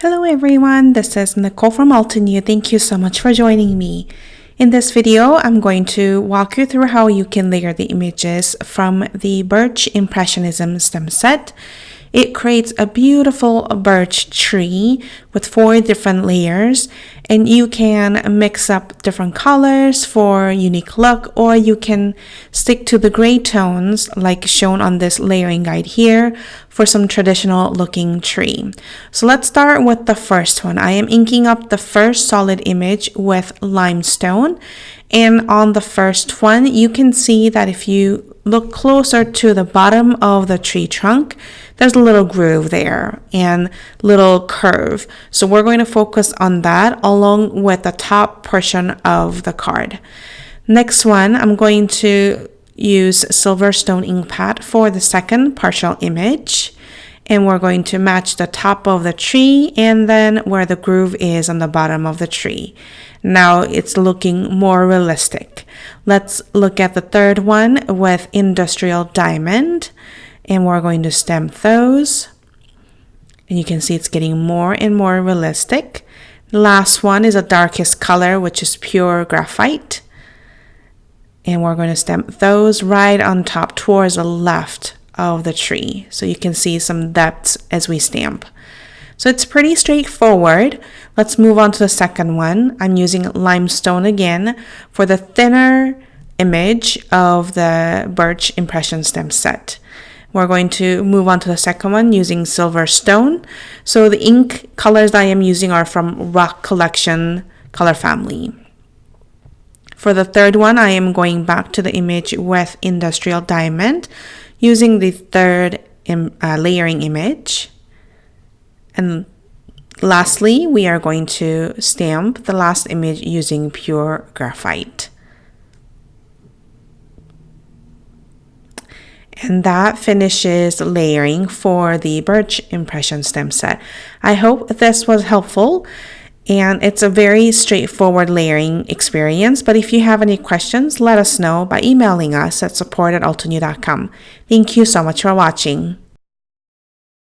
Hello everyone, this is Nicole from Altenew. Thank you so much for joining me. In this video, I'm going to walk you through how you can layer the images from the Birch Impressionism stem set. It creates a beautiful birch tree with 4 different layers, and you can mix up different colors for a unique look, or you can stick to the gray tones like shown on this layering guide here for some traditional looking tree. So let's start with the first one. I am inking up the first solid image with limestone, and on the first one you can see that if you look closer to the bottom of the tree trunk, there's a little groove there and little curve. So we're going to focus on that along with the top portion of the card. Next one, I'm going to use Silverstone ink pad for the second partial image. And we're going to match the top of the tree and then where the groove is on the bottom of the tree. Now it's looking more realistic. Let's look at the third one with Industrial Diamond. And we're going to stamp those. And you can see it's getting more and more realistic. The last one is a darkest color, which is pure graphite. And we're going to stamp those right on top towards the left of the tree. So you can see some depths as we stamp. So it's pretty straightforward. Let's move on to the second one. I'm using limestone again for the thinner image of the Birch Impression stem set. We're going to move on to the second one using Silverstone. So the ink colors that I am using are from Rock Collection color family. For the third one, I am going back to the image with Industrial Diamond using the third layering image. And lastly, we are going to stamp the last image using pure graphite. And that finishes layering for the Birch Impression stem set. I hope this was helpful, and it's a very straightforward layering experience. But if you have any questions, let us know by emailing us at support@altenew.com. Thank you so much for watching.